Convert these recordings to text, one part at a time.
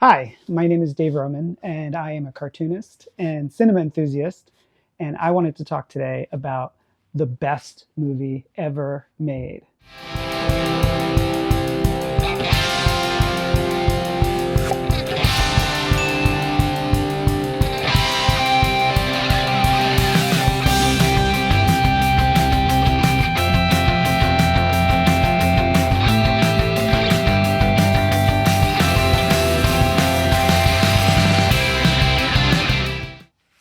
Hi, my name is Dave Roman, and I am a cartoonist and cinema enthusiast. And I wanted to talk today about the best movie ever made.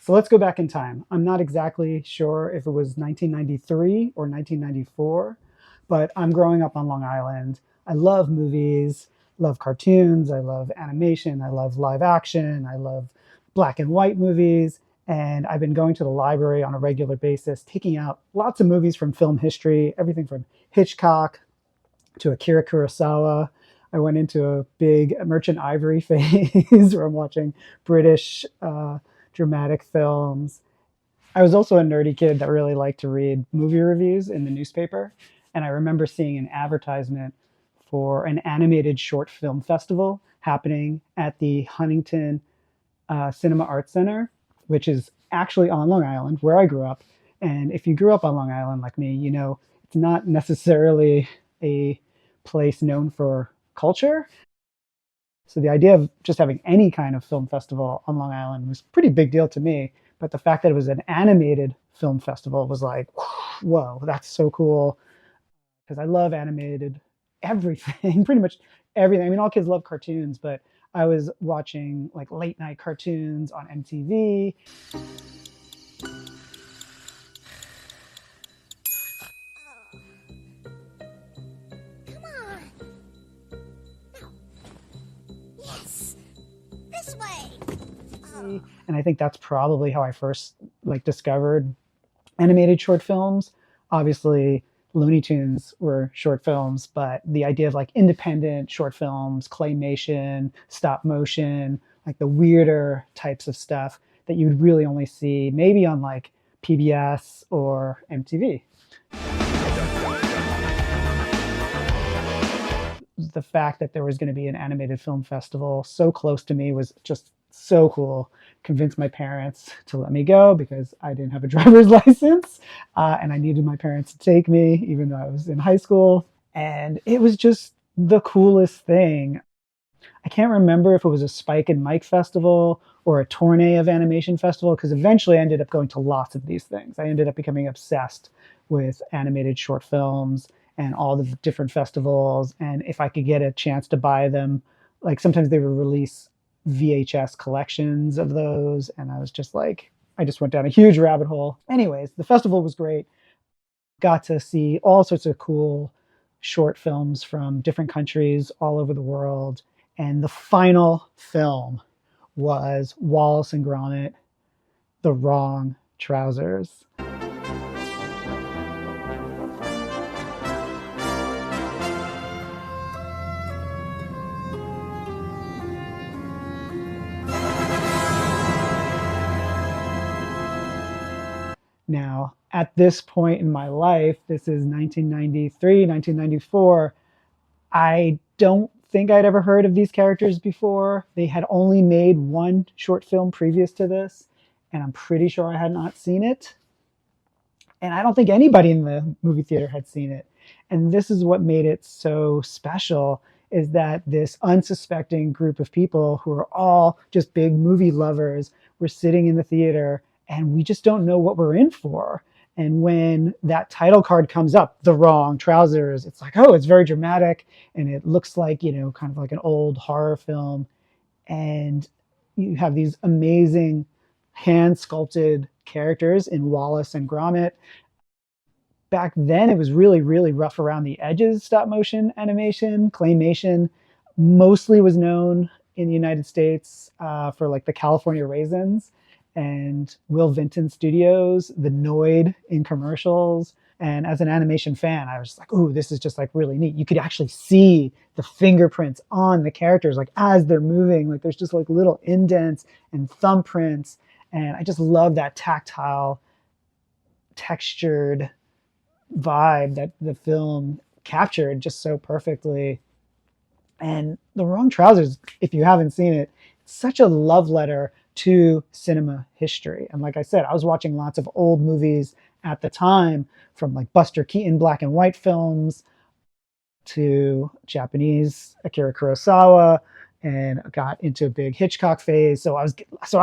So let's go back in time. I'm not exactly sure if it was 1993 or 1994, but I'm growing up on Long Island. I love movies, love cartoons, I love animation, I love live action, I love black and white movies. And I've been going to the library on a regular basis, taking out lots of movies from film history, everything from Hitchcock to Akira Kurosawa. I went into a big Merchant Ivory phase where I'm watching British dramatic films. I was also a nerdy kid that really liked to read movie reviews in the newspaper. And I remember seeing an advertisement for an animated short film festival happening at the Huntington Cinema Arts Center, which is actually on Long Island, where I grew up. And if you grew up on Long Island like me, you know it's not necessarily a place known for culture. So the idea of just having any kind of film festival on Long Island was a pretty big deal to me. But the fact that it was an animated film festival was like, whoa, that's so cool. Because I love animated everything, pretty much everything. I mean, all kids love cartoons, but I was watching like late night cartoons on MTV. Come on. No. Yes. This way. Oh. And I think that's probably how I first like discovered animated short films. Obviously, Looney Tunes were short films, but the idea of like independent short films, claymation, stop motion, like the weirder types of stuff that you would really only see maybe on like PBS or MTV. The fact that there was going to be an animated film festival so close to me was just so cool. Convinced my parents to let me go because I didn't have a driver's license, and I needed my parents to take me even though I was in high school. And it was just the coolest thing. I can't remember if it was a Spike and Mike festival or a Tournee of Animation festival, because eventually I ended up going to lots of these things. I ended up becoming obsessed with animated short films and all the different festivals. And if I could get a chance to buy them, like sometimes they would release VHS collections of those. And I was just like, I just went down a huge rabbit hole. Anyways, the festival was great. Got to see all sorts of cool short films from different countries all over the world. And the final film was Wallace and Gromit, The Wrong Trousers. Now, at this point in my life, this is 1993, 1994, I don't think I'd ever heard of these characters before. They had only made one short film previous to this, and I'm pretty sure I had not seen it. And I don't think anybody in the movie theater had seen it. And this is what made it so special, is that this unsuspecting group of people who are all just big movie lovers were sitting in the theater, and we just don't know what we're in for. And when that title card comes up, The Wrong Trousers, it's like, oh, it's very dramatic, and it looks like, you know, kind of like an old horror film. And you have these amazing hand sculpted characters in Wallace and Gromit. Back then, it was really, really rough around the edges. Stop motion animation, claymation, mostly was known in the United States for like the California Raisins and Will Vinton Studios, the Noid in commercials. And as an animation fan, I was like, "Ooh, this is just like really neat." You could actually see the fingerprints on the characters, like as they're moving. Like there's just like little indents and thumbprints, and I just love that tactile, textured vibe that the film captured just so perfectly. And The Wrong Trousers, if you haven't seen it, it's such a love letter to cinema history. And like I said, I was watching lots of old movies at the time, from like Buster Keaton black and white films to Japanese Akira Kurosawa, and got into a big Hitchcock phase. So I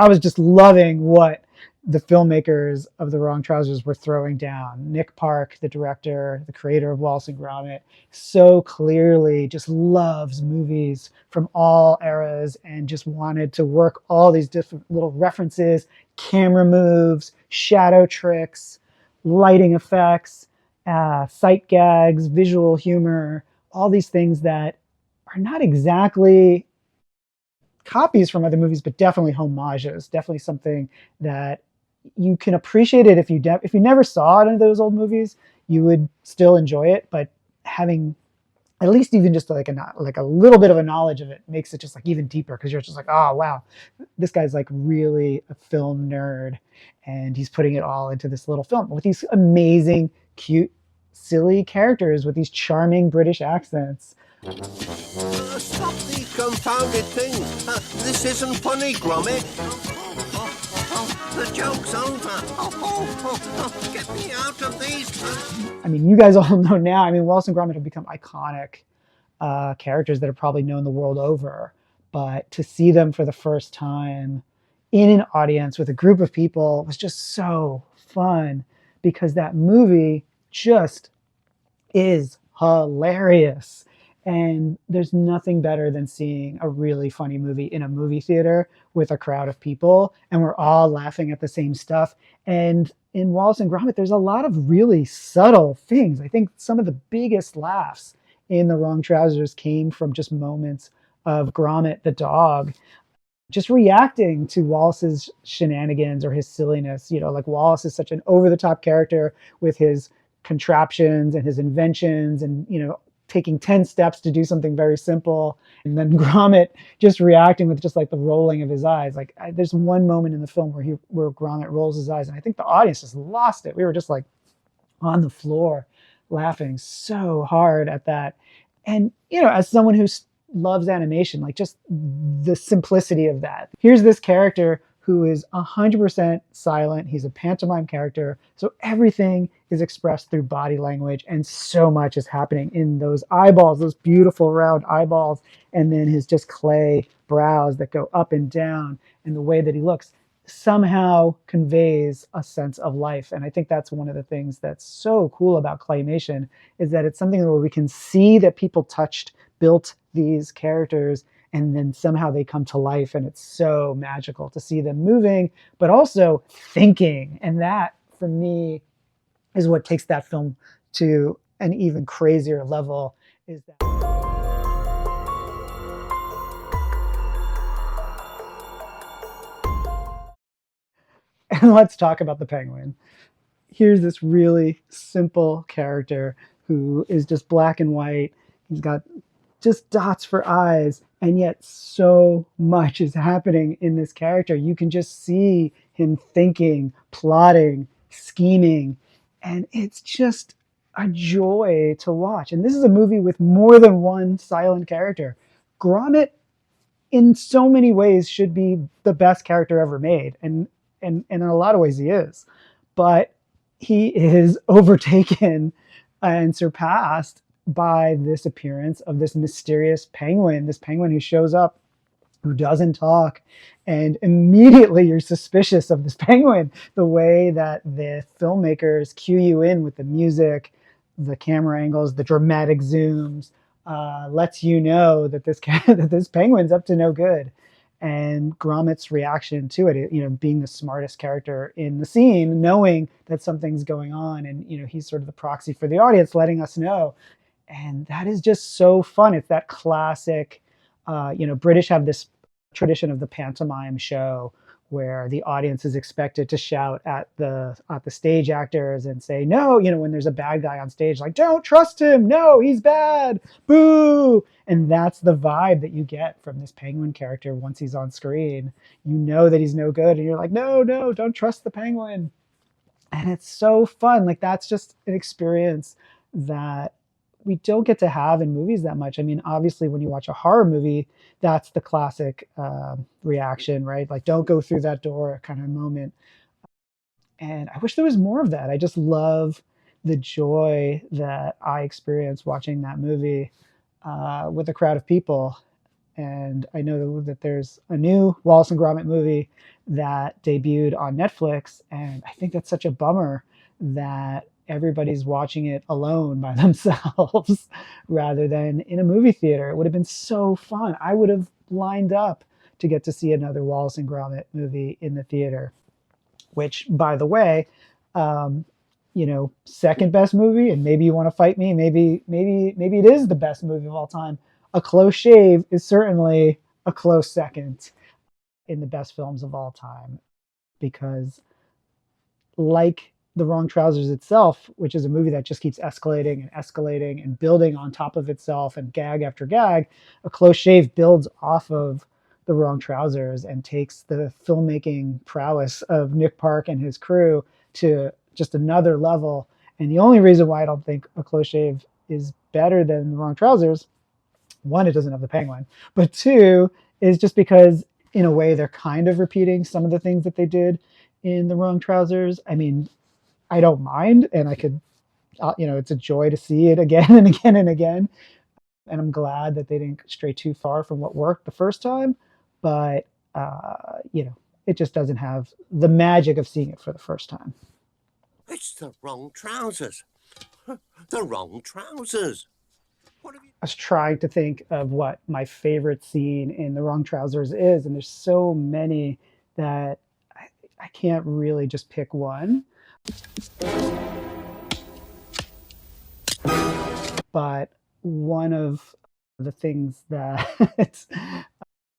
was just loving what the filmmakers of The Wrong Trousers were throwing down. Nick Park, the director, the creator of Wallace and Gromit, so clearly just loves movies from all eras and just wanted to work all these different little references, camera moves, shadow tricks, lighting effects, sight gags, visual humor, all these things that are not exactly copies from other movies, but definitely homages. Definitely something that you can appreciate it if you never saw it in those old movies, you would still enjoy it. But having at least even just like a little bit of a knowledge of it makes it just like even deeper, because you're just like, oh wow, this guy's like really a film nerd, and he's putting it all into this little film with these amazing, cute, silly characters with these charming British accents. Stop the confounded thing. This isn't funny, Gromit. The joke's over. Get me out of these. I mean, you guys all know now. I mean, Wallace and Gromit have become iconic characters that are probably known the world over. But to see them for the first time in an audience with a group of people was just so fun, because that movie just is hilarious. And there's nothing better than seeing a really funny movie in a movie theater with a crowd of people and we're all laughing at the same stuff. And in Wallace and Gromit, there's a lot of really subtle things. I think some of the biggest laughs in The Wrong Trousers came from just moments of Gromit the dog just reacting to Wallace's shenanigans or his silliness. You know, like Wallace is such an over the top character with his contraptions and his inventions, and, you know, taking 10 steps to do something very simple. And then Gromit just reacting with just like the rolling of his eyes. There's one moment in the film where Gromit rolls his eyes, and I think the audience just lost it. We were just like on the floor laughing so hard at that. And, you know, as someone who loves animation, like just the simplicity of that. Here's this character who is 100% silent. He's a pantomime character. So everything is expressed through body language, and so much is happening in those eyeballs, those beautiful round eyeballs, and then his just clay brows that go up and down, and the way that he looks somehow conveys a sense of life. And I think that's one of the things that's so cool about claymation, is that it's something where we can see that people built these characters, and then somehow they come to life, and it's so magical to see them moving but also thinking. And that, for me, is what takes that film to an even crazier level. Is that and let's talk about the penguin. Here's this really simple character who is just black and white. He's got just dots for eyes, and yet so much is happening in this character. You can just see him thinking, plotting, scheming, and it's just a joy to watch. And this is a movie with more than one silent character. Gromit, in so many ways, should be the best character ever made, and in a lot of ways he is. But he is overtaken and surpassed by this appearance of this mysterious penguin, this penguin who shows up, who doesn't talk, and immediately you're suspicious of this penguin. The way that the filmmakers cue you in with the music, the camera angles, the dramatic zooms, lets you know that that this penguin's up to no good. And Gromit's reaction to it, you know, being the smartest character in the scene, knowing that something's going on, and, you know, he's sort of the proxy for the audience, letting us know. And that is just so fun. It's that classic, you know, British have this tradition of the pantomime show where the audience is expected to shout at the stage actors and say no, you know, when there's a bad guy on stage, like, don't trust him, no, he's bad, boo. And that's the vibe that you get from this penguin character once he's on screen. You know that he's no good, and you're like, no, no, don't trust the penguin. And it's so fun. Like, that's just an experience that we don't get to have in movies that much. I mean, obviously, when you watch a horror movie, that's the classic reaction, right? Like, don't go through that door kind of moment. And I wish there was more of that. I just love the joy that I experienced watching that movie with a crowd of people. And I know that there's a new Wallace and Gromit movie that debuted on Netflix, and I think that's such a bummer that everybody's watching it alone by themselves rather than in a movie theater. It would have been so fun. I would have lined up to get to see another Wallace and Gromit movie in the theater, which, by the way, um, second best movie, and maybe you want to fight me. Maybe it is the best movie of all time. A Close Shave is certainly a close second in the best films of all time because, like The Wrong Trousers itself, which is a movie that just keeps escalating and escalating and building on top of itself and gag after gag, A Close Shave builds off of The Wrong Trousers and takes the filmmaking prowess of Nick Park and his crew to just another level. And the only reason why I don't think A Close Shave is better than The Wrong Trousers, one, it doesn't have the penguin, but two, is just because in a way they're kind of repeating some of the things that they did in The Wrong Trousers. I mean, I don't mind, and I could, it's a joy to see it again and again and again. And I'm glad that they didn't stray too far from what worked the first time. But it just doesn't have the magic of seeing it for the first time. It's the wrong trousers. The wrong trousers. I was trying to think of what my favorite scene in The Wrong Trousers is, and there's so many that I can't really just pick one. But one of the things that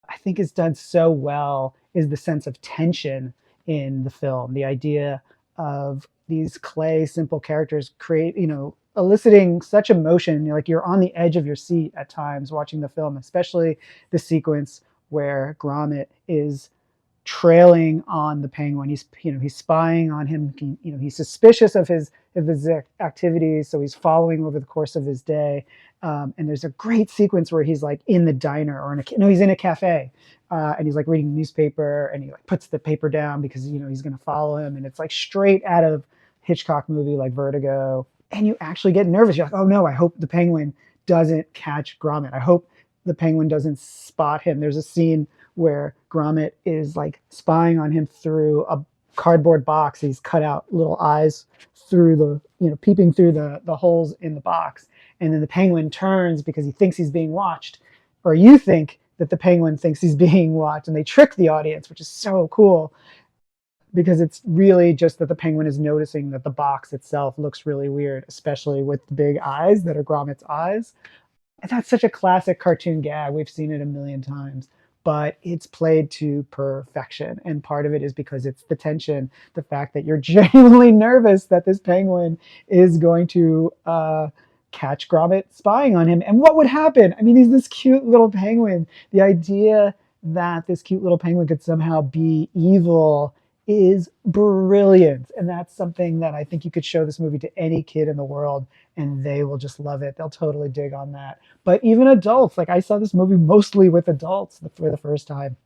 I think is done so well is the sense of tension in the film. The idea of these clay simple characters create, eliciting such emotion. Like you're on the edge of your seat at times watching the film, especially the sequence where Gromit is trailing on the penguin. He's spying on him. He's suspicious of his activities, so he's following over the course of his day. And there's a great sequence where he's like in the diner or he's in a cafe, and he's like reading the newspaper, and he like puts the paper down because he's going to follow him, and it's like straight out of Hitchcock movie like Vertigo. And you actually get nervous. You're like, oh no, I hope the penguin doesn't catch Gromit. I hope the penguin doesn't spot him. There's a scene where Gromit is like spying on him through a cardboard box. He's cut out little eyes through peeping through the holes in the box. And then the penguin turns because he thinks he's being watched, or you think that the penguin thinks he's being watched, and they trick the audience, which is so cool because it's really just that the penguin is noticing that the box itself looks really weird, especially with the big eyes that are Gromit's eyes. And that's such a classic cartoon gag. We've seen it a million times, but it's played to perfection. And part of it is because it's the tension, the fact that you're genuinely nervous that this penguin is going to catch Gromit spying on him. And what would happen? I mean, he's this cute little penguin. The idea that this cute little penguin could somehow be evil is brilliant. And that's something that I think you could show this movie to any kid in the world and they will just love it. They'll totally dig on that. But even adults, like I saw this movie mostly with adults for the first time,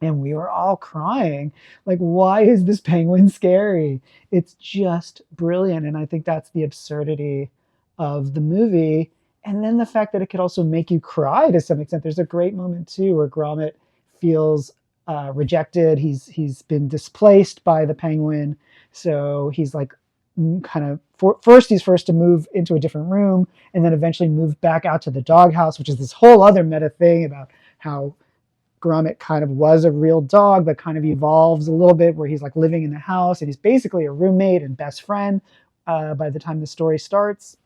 and we were all crying. Like, why is this penguin scary? It's just brilliant. And I think that's the absurdity of the movie. And then the fact that it could also make you cry to some extent. There's a great moment too where Gromit feels rejected. He's been displaced by the penguin, so he's like kind of first he's forced to move into a different room, and then eventually move back out to the doghouse, which is this whole other meta thing about how Gromit kind of was a real dog, but kind of evolves a little bit where he's like living in the house and he's basically a roommate and best friend by the time the story starts.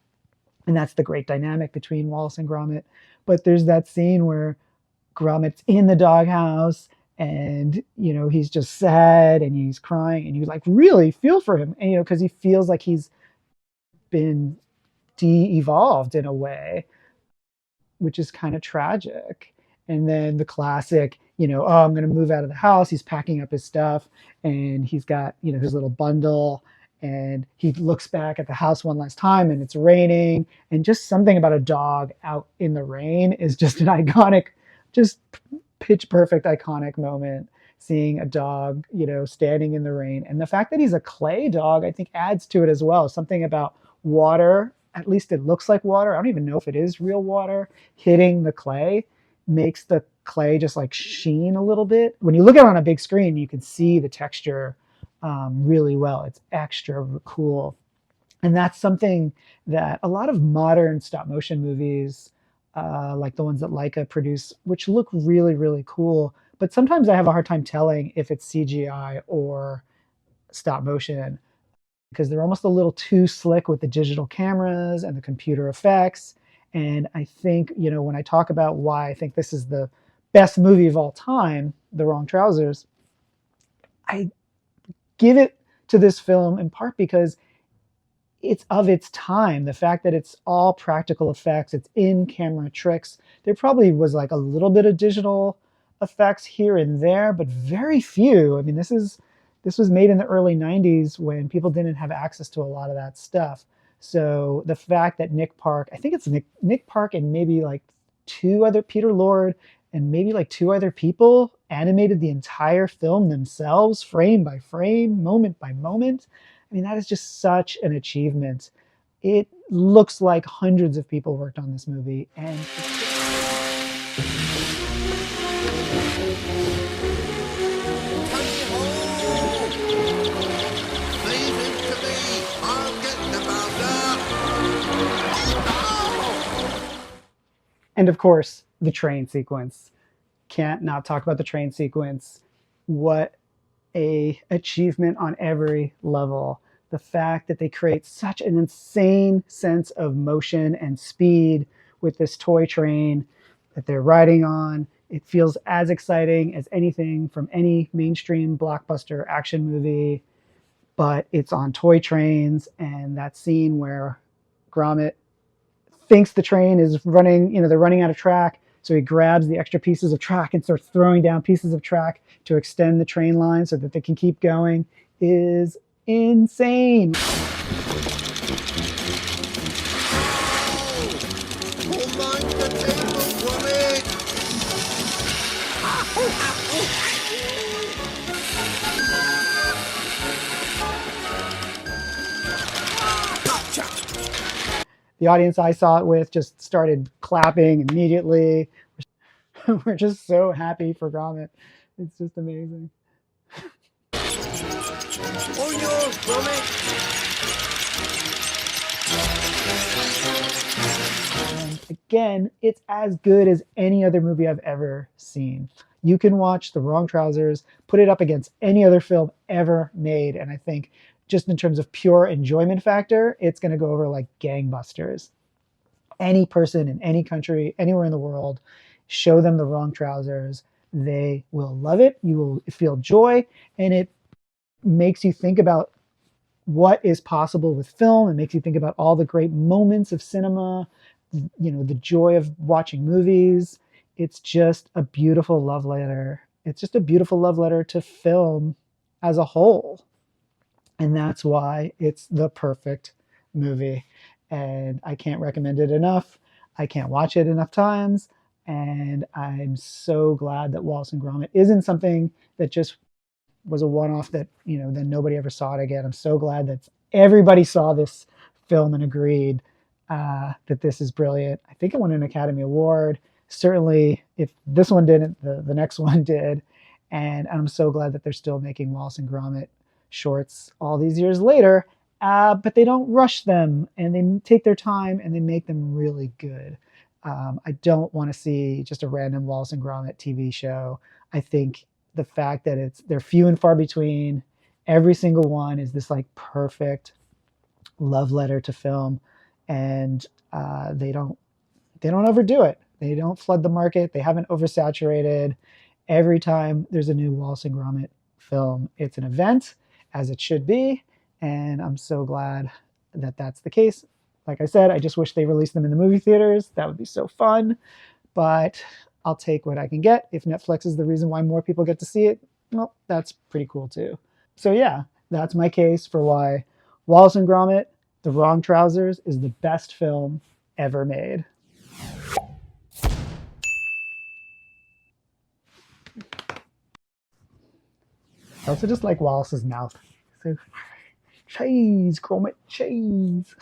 And that's the great dynamic between Wallace and Gromit. But there's that scene where Gromit's in the doghouse and he's just sad and he's crying and you like really feel for him, and because he feels like he's been de-evolved in a way, which is kind of tragic. And then the classic, oh, I'm going to move out of the house. He's packing up his stuff and he's got, his little bundle and he looks back at the house one last time and it's raining, and just something about a dog out in the rain is just an iconic, just pitch perfect iconic moment. Seeing a dog, standing in the rain, and the fact that he's a clay dog, I think adds to it as well. Something about water, at least it looks like water, I don't even know if it is real water, hitting the clay makes the clay just like sheen a little bit. When you look at it on a big screen, you can see the texture really well. It's extra cool. And that's something that a lot of modern stop motion movies, like the ones that Leica produce, which look really, really cool. But sometimes I have a hard time telling if it's CGI or stop motion because they're almost a little too slick with the digital cameras and the computer effects. And I think, when I talk about why I think this is the best movie of all time, The Wrong Trousers, I give it to this film in part because it's of its time. The fact that it's all practical effects, it's in camera tricks. There probably was like a little bit of digital effects here and there, but very few. I mean, this was made in the early 90s when people didn't have access to a lot of that stuff. So the fact that Nick Park, I think it's Nick Park and maybe like two other Peter Lord and maybe like two other people animated the entire film themselves, frame by frame, moment by moment. I mean, that is just such an achievement. It looks like hundreds of people worked on this movie, and Leave him to me. I'll get the bounder. and of course the train sequence. Can't not talk about the train sequence. What a achievement on every level. The fact that they create such an insane sense of motion and speed with this toy train that they're riding on. It feels as exciting as anything from any mainstream blockbuster action movie, but it's on toy trains. And that scene where Gromit thinks the train is running, they're running out of track. So he grabs the extra pieces of track and starts throwing down pieces of track to extend the train line so that they can keep going is insane. Who mind the table, Gromit? Gotcha. The audience I saw it with just started clapping immediately. We're just so happy for Gromit. It's just amazing. All yours, Gromit. And again, it's as good as any other movie I've ever seen. You can watch The Wrong Trousers, put it up against any other film ever made, and I think just in terms of pure enjoyment factor, it's going to go over like gangbusters. Any person in any country, anywhere in the world, show them The Wrong Trousers. They will love it. You will feel joy, and it makes you think about what is possible with film. It makes you think about all the great moments of cinema, the joy of watching movies. It's just a beautiful love letter. It's just a beautiful love letter to film as a whole. And that's why it's the perfect movie. And I can't recommend it enough. I can't watch it enough times. And I'm so glad that Wallace and Gromit isn't something that just was a one-off that, then nobody ever saw it again. I'm so glad that everybody saw this film and agreed that this is brilliant. I think it won an Academy Award. Certainly, if this one didn't, the next one did. And I'm so glad that they're still making Wallace and Gromit shorts all these years later, but they don't rush them, and they take their time and they make them really good. I don't want to see just a random Wallace and Gromit TV show. I think the fact that they're few and far between, every single one is this like perfect love letter to film, and they don't overdo it. They don't flood the market. They haven't oversaturated. Every time there's a new Wallace and Gromit film, it's an event, as it should be, and I'm so glad that that's the case. Like I said, I just wish they released them in the movie theaters. That would be so fun, but I'll take what I can get. If Netflix is the reason why more people get to see it, well, that's pretty cool too. So yeah, that's my case for why Wallace and Gromit, The Wrong Trousers is the best film ever made. I also just like Wallace's mouth. So, cheese, Gromit, cheese.